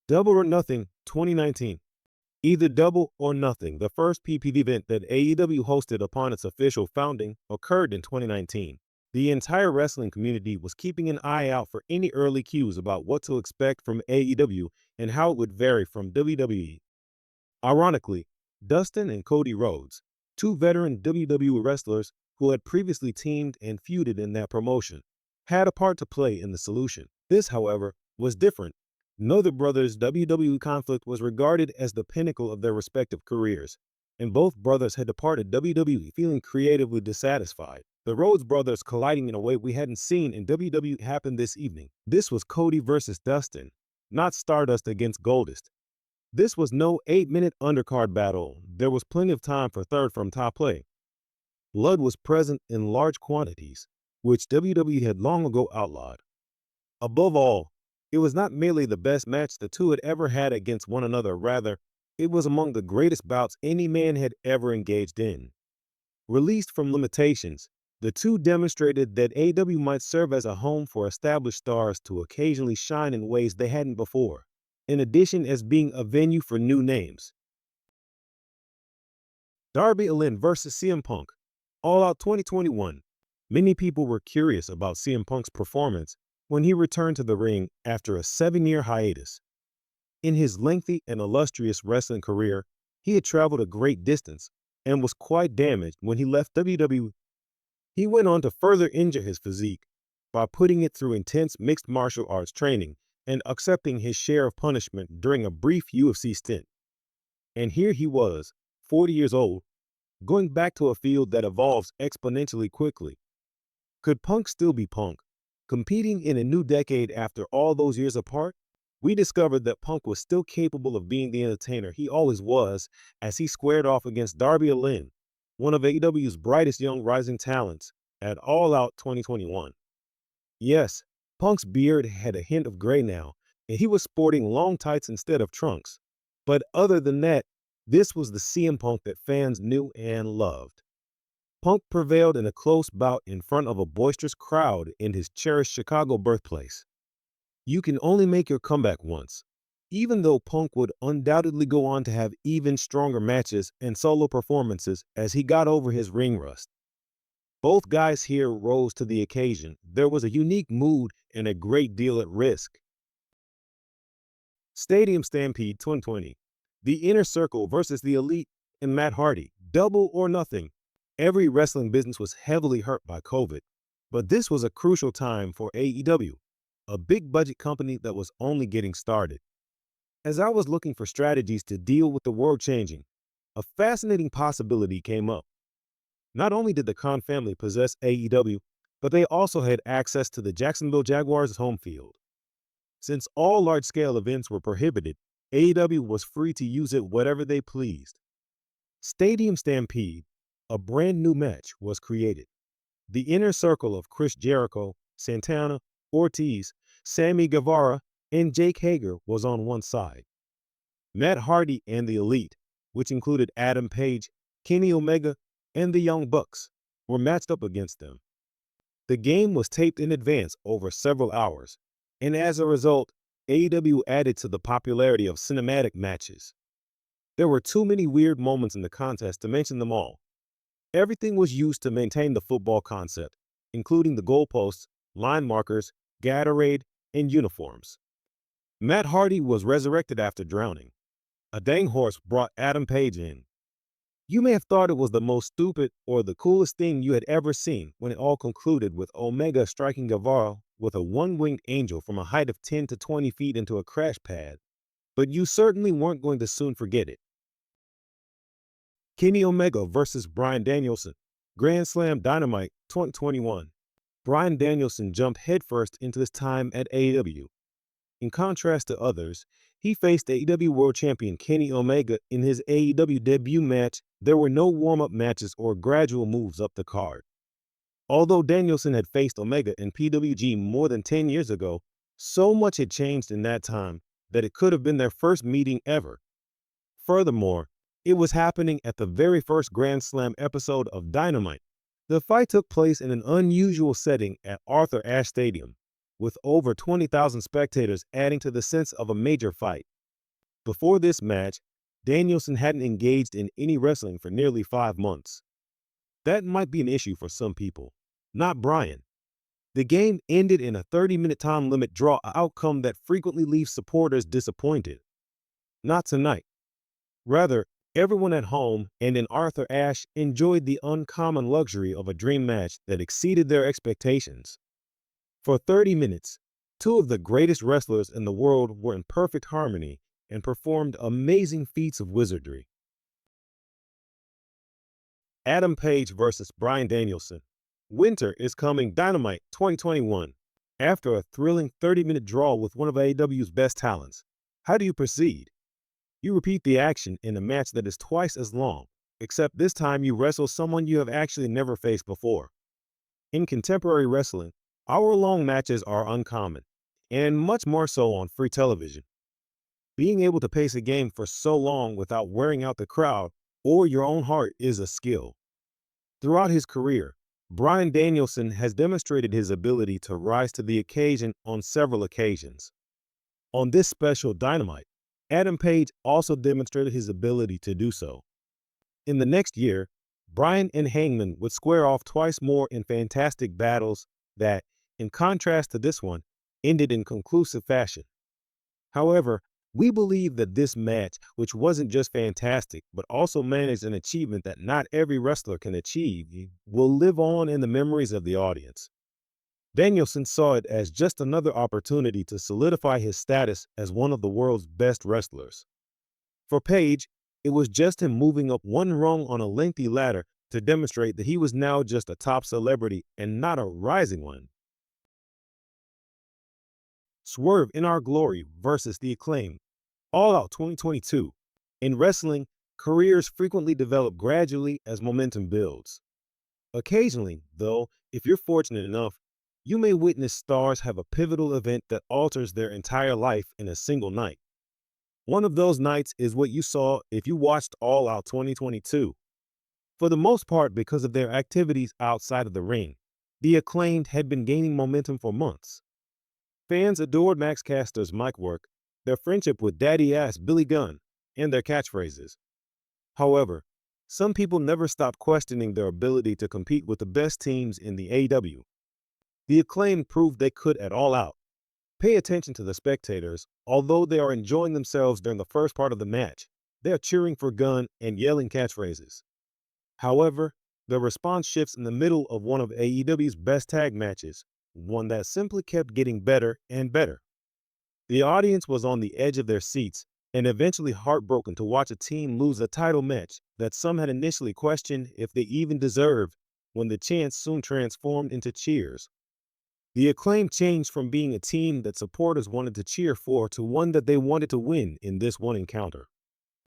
Double or Nothing 2019. Either Double or Nothing, the first PPV event that AEW hosted upon its official founding, occurred in 2019. The entire wrestling community was keeping an eye out for any early cues about what to expect from AEW and how it would vary from WWE. Ironically, Dustin and Cody Rhodes, two veteran WWE wrestlers who had previously teamed and feuded in that promotion, had a part to play in the solution. This, however, was different. Neither brothers' WWE conflict was regarded as the pinnacle of their respective careers, and both brothers had departed WWE feeling creatively dissatisfied. The Rhodes brothers colliding in a way we hadn't seen in WWE happened this evening. This was Cody versus Dustin, not Stardust against Goldust. This was no 8-minute undercard battle. There was plenty of time for third from top play. Blood was present in large quantities, which WWE had long ago outlawed. Above all, it was not merely the best match the two had ever had against one another, rather, it was among the greatest bouts any man had ever engaged in. Released from limitations, the two demonstrated that AEW might serve as a home for established stars to occasionally shine in ways they hadn't before, in addition as being a venue for new names. Darby Allin versus CM Punk, All Out 2021. Many people were curious about CM Punk's performance when he returned to the ring after a 7-year hiatus. In his lengthy and illustrious wrestling career, he had traveled a great distance and was quite damaged when he left WWE. He went on to further injure his physique by putting it through intense mixed martial arts training and accepting his share of punishment during a brief UFC stint. And here he was, 40 years old, going back to a field that evolves exponentially quickly. Could Punk still be Punk, competing in a new decade after all those years apart? We discovered that Punk was still capable of being the entertainer he always was as he squared off against Darby Allin, one of AEW's brightest young rising talents, at All Out 2021. Yes, Punk's beard had a hint of gray now, and he was sporting long tights instead of trunks. But other than that, this was the CM Punk that fans knew and loved. Punk prevailed in a close bout in front of a boisterous crowd in his cherished Chicago birthplace. You can only make your comeback once, even though Punk would undoubtedly go on to have even stronger matches and solo performances as he got over his ring rust. Both guys here rose to the occasion. There was a unique mood and a great deal at risk. Stadium Stampede 2020. The Inner Circle versus the Elite and Matt Hardy. Double or Nothing. Every wrestling business was heavily hurt by COVID, but this was a crucial time for AEW, a big budget company that was only getting started. As I was looking for strategies to deal with the world changing, a fascinating possibility came up. Not only did the Khan family possess AEW, but they also had access to the Jacksonville Jaguars' home field. Since all large-scale events were prohibited, AEW was free to use it whatever they pleased. Stadium Stampede, a brand new match, was created. The Inner Circle of Chris Jericho, Santana, Ortiz, Sammy Guevara, and Jake Hager was on one side. Matt Hardy and the Elite, which included Adam Page, Kenny Omega, and the Young Bucks, were matched up against them. The game was taped in advance over several hours, and as a result, AEW added to the popularity of cinematic matches. There were too many weird moments in the contest to mention them all. Everything was used to maintain the football concept, including the goalposts, line markers, Gatorade, and uniforms. Matt Hardy was resurrected after drowning. A dang horse brought Adam Page in. You may have thought it was the most stupid or the coolest thing you had ever seen when it all concluded with Omega striking Guevara with a one-winged angel from a height of 10 to 20 feet into a crash pad, but you certainly weren't going to soon forget it. Kenny Omega versus Bryan Danielson, Grand Slam Dynamite 2021. Bryan Danielson jumped headfirst into his time at AEW. In contrast to others, he faced AEW World Champion Kenny Omega in his AEW debut match. There were no warm-up matches or gradual moves up the card. Although Danielson had faced Omega in PWG more than 10 years ago, so much had changed in that time that it could have been their first meeting ever. Furthermore, it was happening at the very first Grand Slam episode of Dynamite. The fight took place in an unusual setting at Arthur Ashe Stadium, with over 20,000 spectators adding to the sense of a major fight. Before this match, Danielson hadn't engaged in any wrestling for nearly 5 months. That might be an issue for some people. Not Bryan. The game ended in a 30-minute time limit draw, an outcome that frequently leaves supporters disappointed. Not tonight. Rather, everyone at home and in Arthur Ashe enjoyed the uncommon luxury of a dream match that exceeded their expectations. For 30 minutes, two of the greatest wrestlers in the world were in perfect harmony and performed amazing feats of wizardry. Adam Page versus Bryan Danielson. Winter is Coming Dynamite 2021. After a thrilling 30-minute draw with one of AEW's best talents, how do you proceed? You repeat the action in a match that is twice as long, except this time you wrestle someone you have actually never faced before. In contemporary wrestling, hour-long matches are uncommon, and much more so on free television. Being able to pace a game for so long without wearing out the crowd or your own heart is a skill. Throughout his career, Bryan Danielson has demonstrated his ability to rise to the occasion on several occasions. On this special Dynamite, Adam Page also demonstrated his ability to do so. In the next year, Bryan and Hangman would square off twice more in fantastic battles that, in contrast to this one, ended in conclusive fashion. However, we believe that this match, which wasn't just fantastic, but also managed an achievement that not every wrestler can achieve, will live on in the memories of the audience. Danielson saw it as just another opportunity to solidify his status as one of the world's best wrestlers. For Page, it was just him moving up one rung on a lengthy ladder to demonstrate that he was now just a top celebrity and not a rising one. Swerve in Our Glory versus the Acclaim. All Out 2022. In wrestling, careers frequently develop gradually as momentum builds. Occasionally, though, if you're fortunate enough, you may witness stars have a pivotal event that alters their entire life in a single night. One of those nights is what you saw if you watched All Out 2022. For the most part, because of their activities outside of the ring, the Acclaimed had been gaining momentum for months. Fans adored Max Caster's mic work, their friendship with Daddy-Ass Billy Gunn, and their catchphrases. However, some people never stopped questioning their ability to compete with the best teams in the AEW. The Acclaim proved they could at All Out. Pay attention to the spectators. Although they are enjoying themselves during the first part of the match, they are cheering for Gunn and yelling catchphrases. However, the response shifts in the middle of one of AEW's best tag matches, one that simply kept getting better and better. The audience was on the edge of their seats and eventually heartbroken to watch a team lose a title match that some had initially questioned if they even deserved, when the chants soon transformed into cheers. The Acclaim changed from being a team that supporters wanted to cheer for to one that they wanted to win in this one encounter.